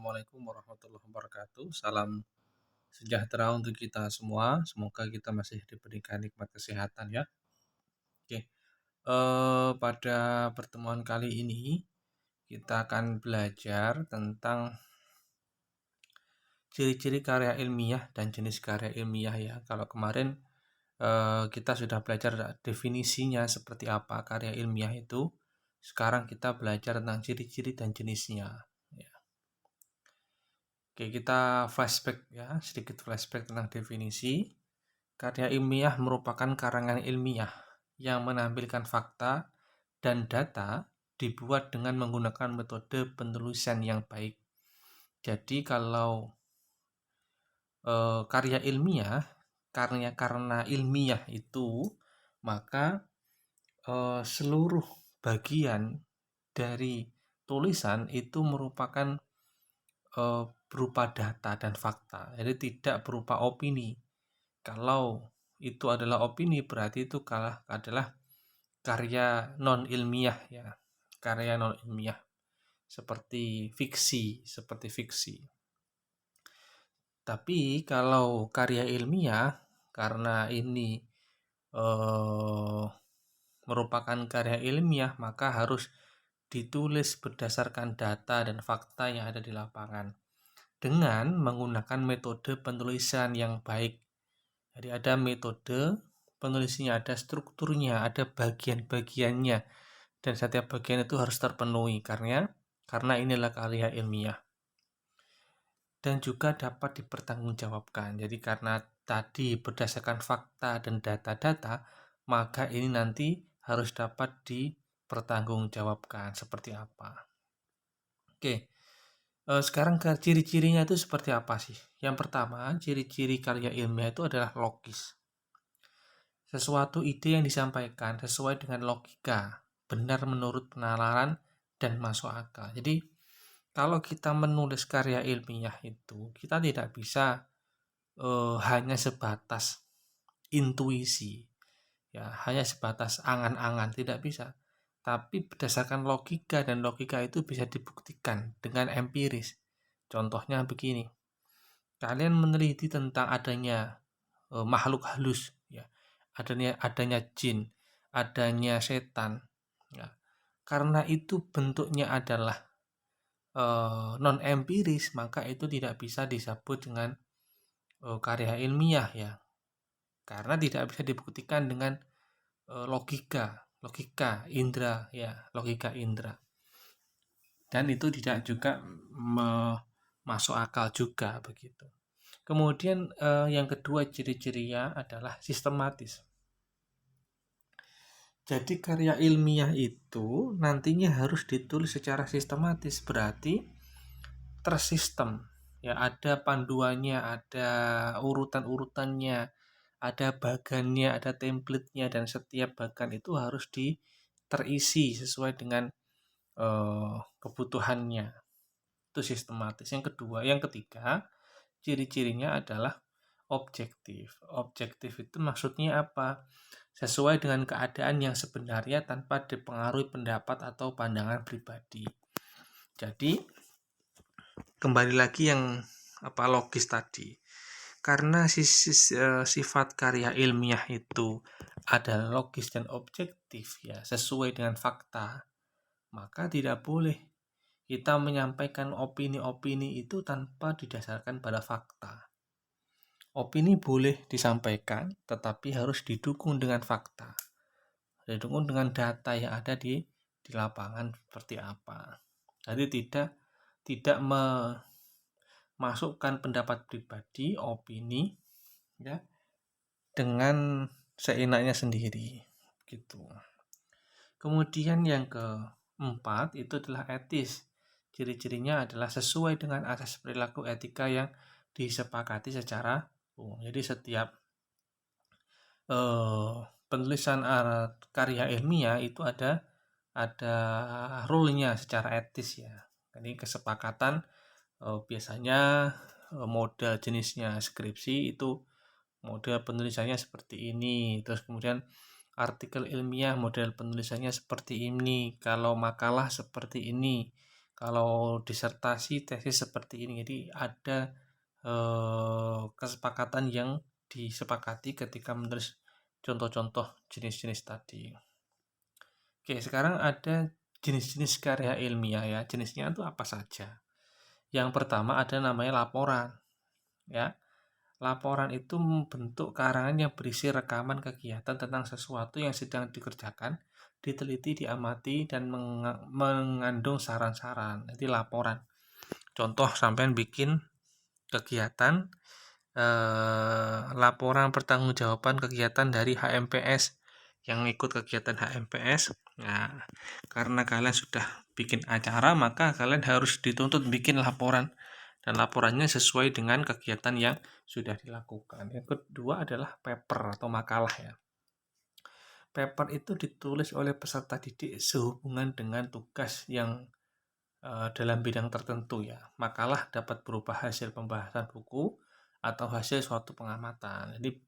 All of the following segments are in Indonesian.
Assalamualaikum warahmatullahi wabarakatuh. Salam sejahtera untuk kita semua. Semoga kita masih diberikan nikmat kesehatan ya. Oke, pada pertemuan kali ini kita akan belajar tentang ciri-ciri karya ilmiah dan jenis karya ilmiah ya. Kalau kemarin kita sudah belajar definisinya seperti apa karya ilmiah itu. Sekarang kita belajar tentang ciri-ciri dan jenisnya. Ya. Oke, kita flashback ya, sedikit flashback tentang definisi. Karya ilmiah merupakan karangan ilmiah yang menampilkan fakta dan data dibuat dengan menggunakan metode penulisan yang baik. Jadi kalau karya ilmiah, karena ilmiah itu, maka seluruh bagian dari tulisan itu merupakan berupa data dan fakta, jadi tidak berupa opini. Kalau itu adalah opini, berarti itu adalah karya non ilmiah ya, karya non ilmiah seperti fiksi. Tapi kalau karya ilmiah, karena ini merupakan karya ilmiah, maka harus ditulis berdasarkan data dan fakta yang ada di lapangan dengan menggunakan metode penulisan yang baik. Jadi ada metode penulisannya, ada strukturnya, ada bagian-bagiannya, dan setiap bagian itu harus terpenuhi karena inilah karya ilmiah. Dan juga dapat dipertanggungjawabkan. Jadi karena tadi berdasarkan fakta dan data-data, maka ini nanti harus dapat dipertanggungjawabkan seperti apa. Oke, sekarang ciri-cirinya itu seperti apa sih? Yang pertama, ciri-ciri karya ilmiah itu adalah logis. Sesuatu ide yang disampaikan sesuai dengan logika, benar menurut penalaran dan masuk akal. Jadi, kalau kita menulis karya ilmiah itu, kita tidak bisa hanya sebatas intuisi, ya, hanya sebatas angan-angan, tidak bisa. Tapi berdasarkan logika, dan logika itu bisa dibuktikan dengan empiris. Contohnya begini, kalian meneliti tentang adanya makhluk halus, ya, adanya jin, adanya setan, ya. Karena itu bentuknya adalah non empiris, maka itu tidak bisa disebut dengan karya ilmiah ya, karena tidak bisa dibuktikan dengan logika indera ya, logika indera, dan itu tidak juga masuk akal juga begitu. Kemudian yang kedua ciri-cirinya adalah sistematis. Jadi karya ilmiah itu nantinya harus ditulis secara sistematis, berarti tersistem. Ya, ada panduannya, ada urutan-urutannya, ada bagannya, ada template-nya, dan setiap bagan itu harus terisi sesuai dengan kebutuhannya. Itu sistematis. Yang ketiga, ciri-cirinya adalah objektif. Objektif itu maksudnya apa? Sesuai dengan keadaan yang sebenarnya tanpa dipengaruhi pendapat atau pandangan pribadi. Jadi kembali lagi yang logis tadi. Karena sifat karya ilmiah itu adalah logis dan objektif ya, sesuai dengan fakta, maka tidak boleh kita menyampaikan opini-opini itu tanpa didasarkan pada fakta. Opini boleh disampaikan, tetapi harus didukung dengan fakta, didukung dengan data yang ada di lapangan seperti apa. Jadi tidak memasukkan pendapat pribadi, opini ya, dengan seenaknya sendiri gitu. Kemudian yang keempat itu adalah etis. Ciri-cirinya adalah sesuai dengan asas perilaku etika yang disepakati secara umum. Jadi setiap penulisan karya ilmiah itu ada rule-nya secara etis ya. Jadi kesepakatan biasanya model jenisnya skripsi itu model penulisannya seperti ini, terus kemudian artikel ilmiah model penulisannya seperti ini, kalau makalah seperti ini, Kalau disertasi, tesis seperti ini. Jadi ada kesepakatan yang disepakati ketika menulis contoh-contoh jenis-jenis tadi. Oke, sekarang ada jenis-jenis karya ilmiah ya. Jenisnya itu apa saja? Yang pertama ada namanya laporan. Ya, laporan itu bentuk karangan yang berisi rekaman kegiatan tentang sesuatu yang sedang dikerjakan, diteliti, diamati, dan mengandung saran-saran. Jadi laporan. Contoh, sampean bikin kegiatan, laporan pertanggungjawaban kegiatan dari HMPS yang ikut kegiatan HMPS. Nah, karena kalian sudah bikin acara, maka kalian harus dituntut bikin laporan, dan laporannya sesuai dengan kegiatan yang sudah dilakukan. Yang kedua adalah paper atau makalah ya. Paper itu ditulis oleh peserta didik sehubungan dengan tugas yang dalam bidang tertentu ya. Makalah dapat berupa hasil pembahasan buku atau hasil suatu pengamatan. Jadi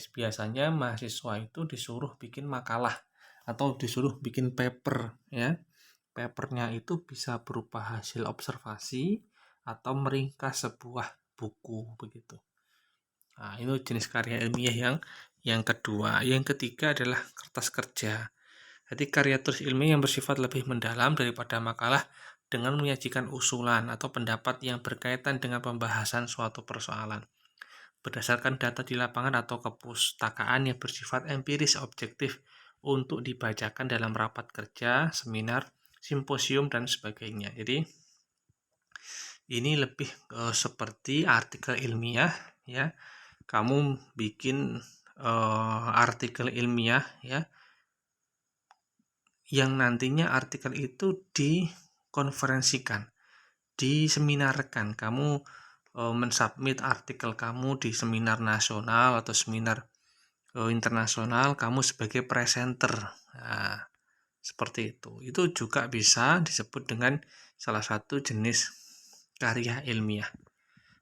biasanya mahasiswa itu disuruh bikin makalah atau disuruh bikin paper ya. Papernya itu bisa berupa hasil observasi atau meringkas sebuah buku begitu. Nah, itu jenis karya ilmiah yang kedua. Yang ketiga adalah kertas kerja. Jadi karya tulis ilmiah yang bersifat lebih mendalam daripada makalah dengan menyajikan usulan atau pendapat yang berkaitan dengan pembahasan suatu persoalan berdasarkan data di lapangan atau kepustakaan yang bersifat empiris objektif untuk dibacakan dalam rapat kerja, seminar, simposium, dan sebagainya. Jadi ini lebih seperti artikel ilmiah ya. Kamu bikin artikel ilmiah ya, yang nantinya artikel itu dikonferensikan, diseminarkan. Kamu mensubmit artikel kamu di seminar nasional atau seminar internasional, kamu sebagai presenter. Nah, seperti itu. Itu juga bisa disebut dengan salah satu jenis karya ilmiah.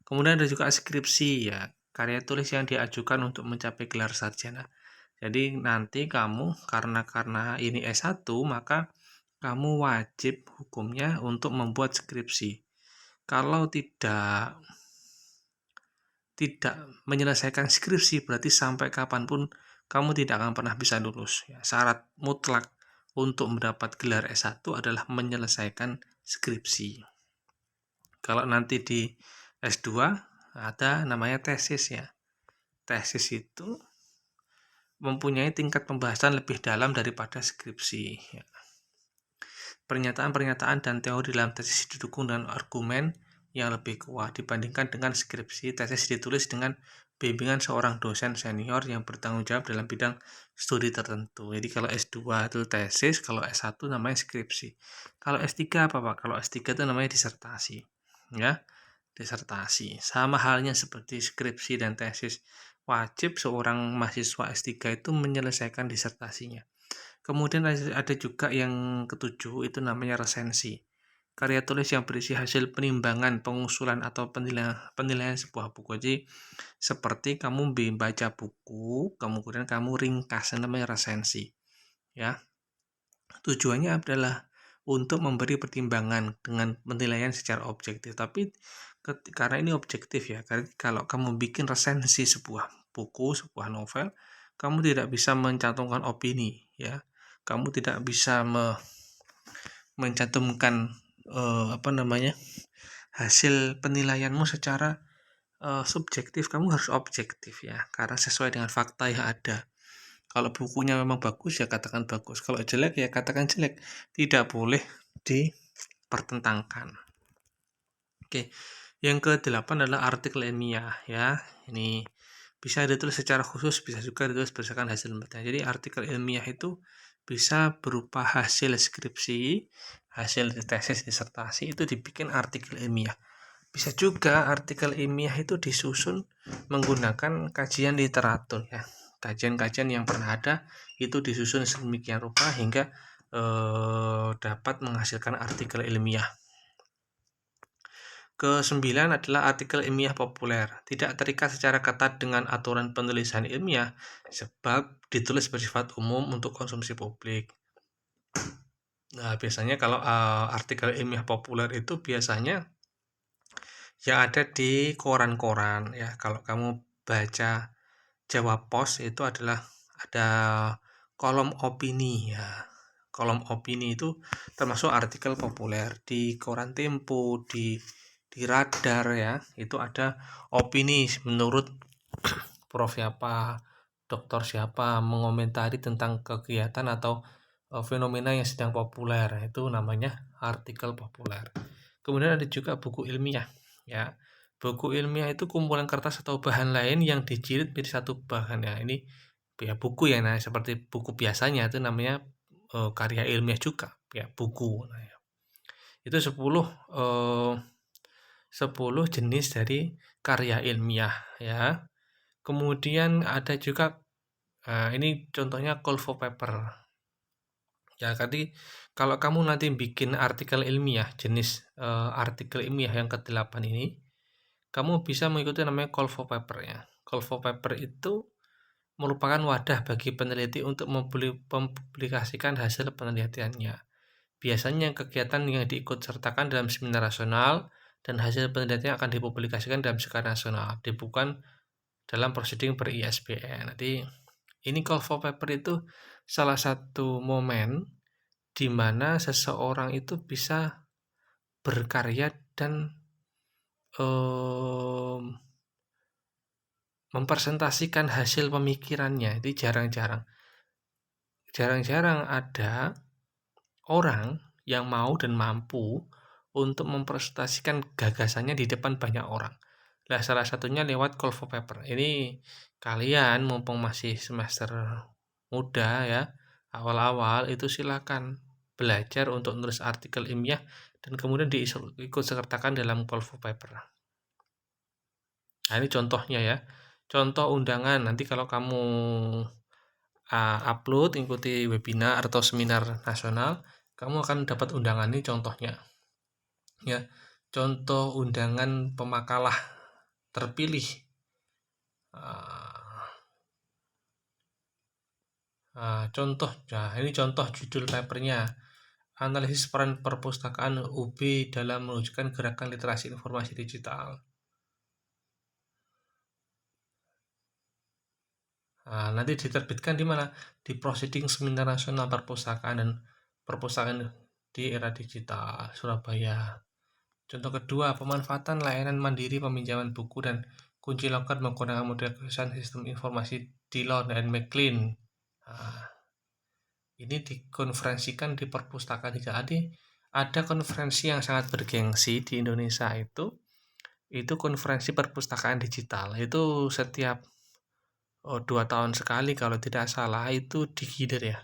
Kemudian ada juga skripsi ya, karya tulis yang diajukan untuk mencapai gelar sarjana. Jadi nanti kamu karena ini S1, maka kamu wajib hukumnya untuk membuat skripsi. Kalau tidak menyelesaikan skripsi, berarti sampai kapanpun kamu tidak akan pernah bisa lulus. Ya, syarat mutlak untuk mendapat gelar S1 adalah menyelesaikan skripsi. Kalau nanti di S2 ada namanya tesis ya. Tesis itu mempunyai tingkat pembahasan lebih dalam daripada skripsi. Ya. Pernyataan-pernyataan dan teori dalam tesis didukung dengan argumen yang lebih kuat dibandingkan dengan skripsi. Tesis ditulis dengan bimbingan seorang dosen senior yang bertanggung jawab dalam bidang studi tertentu. Jadi kalau S2 itu tesis, kalau S1 namanya skripsi. Kalau S3 apa Pak? Kalau S3 itu namanya disertasi. Ya, disertasi. Sama halnya seperti skripsi dan tesis. Wajib seorang mahasiswa S3 itu menyelesaikan disertasinya. Kemudian ada juga yang ketujuh, itu namanya resensi. Karya tulis yang berisi hasil penimbangan, pengusulan, atau penilaian sebuah buku. Jadi seperti kamu baca buku, kemudian kamu ringkas, namanya resensi. Ya, tujuannya adalah untuk memberi pertimbangan dengan penilaian secara objektif. Tapi karena ini objektif ya, kalau kamu bikin resensi sebuah buku, sebuah novel, kamu tidak bisa mencantumkan opini ya. Kamu tidak bisa mencantumkan hasil penilaianmu secara subjektif. Kamu harus objektif ya, karena sesuai dengan fakta yang ada. Kalau bukunya memang bagus ya katakan bagus, kalau jelek ya katakan jelek, tidak boleh dipertentangkan. Oke, yang ke-8 adalah artikel ilmiah ya. Ini bisa ditulis secara khusus, bisa juga ditulis berdasarkan hasil penelitian. Jadi artikel ilmiah itu bisa berupa hasil skripsi, hasil tesis, disertasi, itu dibikin artikel ilmiah. Bisa juga artikel ilmiah itu disusun menggunakan kajian literatur ya. Kajian-kajian yang pernah ada itu disusun sedemikian rupa hingga dapat menghasilkan artikel ilmiah. Ke-9 adalah artikel ilmiah populer. Tidak terikat secara ketat dengan aturan penulisan ilmiah sebab ditulis bersifat umum untuk konsumsi publik. Nah, biasanya kalau, artikel ilmiah populer itu biasanya yang ada di koran-koran ya. Kalau kamu baca Jawa Pos itu adalah ada kolom opini ya. Kolom opini itu termasuk artikel populer di koran Tempo, di Radar ya. Itu ada opini menurut prof siapa, dokter siapa mengomentari tentang kegiatan atau fenomena yang sedang populer. Itu namanya artikel populer. Kemudian ada juga buku ilmiah ya. Buku ilmiah itu kumpulan kertas atau bahan lain yang dijilid menjadi satu bahan ya. Ini ya buku ya, nah seperti buku biasanya itu namanya karya ilmiah juga ya, buku. Nah, ya. Itu 10 jenis dari karya ilmiah ya. Kemudian ada juga ini contohnya call for paper. Ya, tadi kalau kamu nanti bikin artikel ilmiah jenis artikel ilmiah yang ke-8 ini, kamu bisa mengikuti namanya call for paper ya. Call for paper itu merupakan wadah bagi peneliti untuk mempublikasikan hasil penelitiannya. Biasanya kegiatan yang diikut sertakan dalam seminar nasional dan hasil penelitian akan dipublikasikan dalam Sekar Nasional, bukan dalam proceeding ber-ISBN. Nanti ini call for paper itu salah satu momen di mana seseorang itu bisa berkarya dan mempresentasikan hasil pemikirannya. Itu jarang-jarang. Jarang-jarang ada orang yang mau dan mampu untuk mempresentasikan gagasannya di depan banyak orang. Nah, salah satunya lewat call for paper. Ini kalian mumpung masih semester muda ya, awal-awal itu silakan belajar untuk nulis artikel ilmiah dan kemudian diikut sertakan dalam call for paper. Nah, ini contohnya ya. Contoh undangan nanti kalau kamu upload ikuti webinar atau seminar nasional, kamu akan dapat undangan. Ini contohnya ya. Contoh undangan pemakalah terpilih. Contoh, nah ini contoh judul papernya. Analisis peran perpustakaan UB dalam mewujudkan gerakan literasi informasi digital. Nanti diterbitkan di mana? Di Proceeding Seminar Nasional Perpustakaan dan Perpustakaan di Era Digital, Surabaya. Contoh kedua, pemanfaatan layanan mandiri peminjaman buku dan kunci loker menggunakan model kesan sistem informasi Dillon dan McLean. Ini dikonferensikan di perpustakaan digital. Jadi ada konferensi yang sangat bergengsi di Indonesia itu konferensi perpustakaan digital. Itu setiap 2 tahun sekali kalau tidak salah itu digilir ya.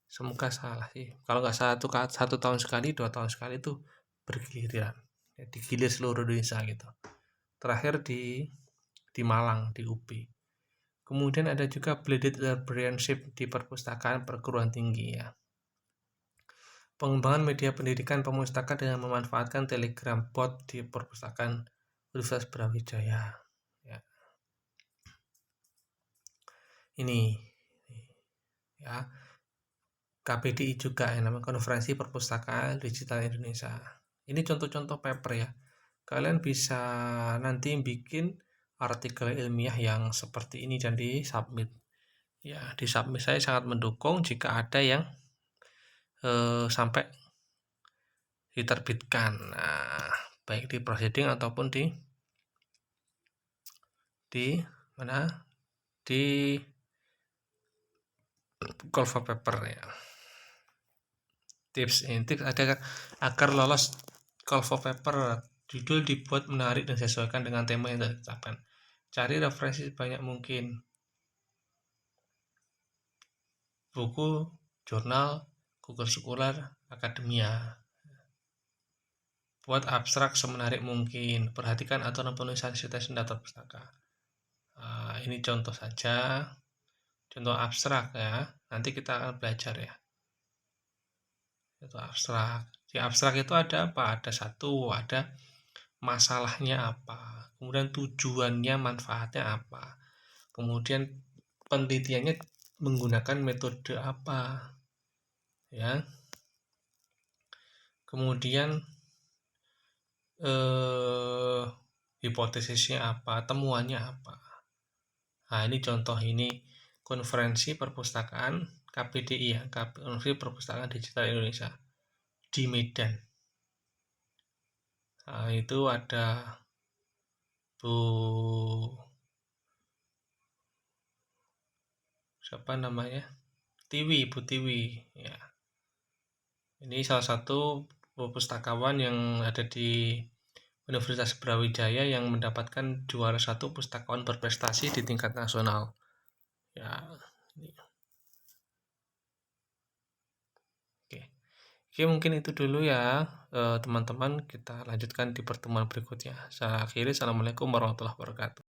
Semoga salah sih. Kalau nggak salah itu 1 tahun sekali, 2 tahun sekali itu bergiliran. Ya, digilir seluruh Indonesia gitu. Terakhir di Malang, di UP. Kemudian ada juga blended librarianship di perpustakaan perguruan tinggi ya. Pengembangan media pendidikan pemustakaan dengan memanfaatkan Telegram bot di perpustakaan Universitas Brawijaya. Ya. Ini ya. KPDI juga yang namanya Konferensi Perpustakaan Digital Indonesia. Ini contoh-contoh paper ya. Kalian bisa nanti bikin artikel ilmiah yang seperti ini dan di-submit. Ya, di-submit saya sangat mendukung jika ada yang sampai diterbitkan. Nah, baik di proceeding ataupun di mana? Di call for paper ya. Tips ada agar lolos call for paper, judul dibuat menarik dan disesuaikan dengan tema yang ditetapkan. Cari referensi sebanyak mungkin. Buku, jurnal, Google Scholar, akademia. Buat abstrak semenarik mungkin. Perhatikan aturan penulisan situs daftar pustaka. Ini contoh saja. Contoh abstrak ya. Nanti kita akan belajar ya. Itu abstrak. Di abstrak itu ada apa? Ada ada masalahnya apa, kemudian tujuannya, manfaatnya apa, kemudian penelitiannya menggunakan metode apa, ya. kemudian eh, hipotesisnya apa, temuannya apa. Nah, ini contoh ini konferensi perpustakaan KPDI ya, Konferensi Perpustakaan Digital Indonesia di Medan. Nah, itu ada Bu siapa namanya? Tiwi, Bu Tiwi ya. Ini salah satu pustakawan yang ada di Universitas Brawijaya yang mendapatkan juara satu pustakawan berprestasi di tingkat nasional. Ya, ini. Oke. Oke, mungkin itu dulu ya, teman-teman. Kita lanjutkan di pertemuan berikutnya. Saya akhiri, Assalamualaikum warahmatullahi wabarakatuh.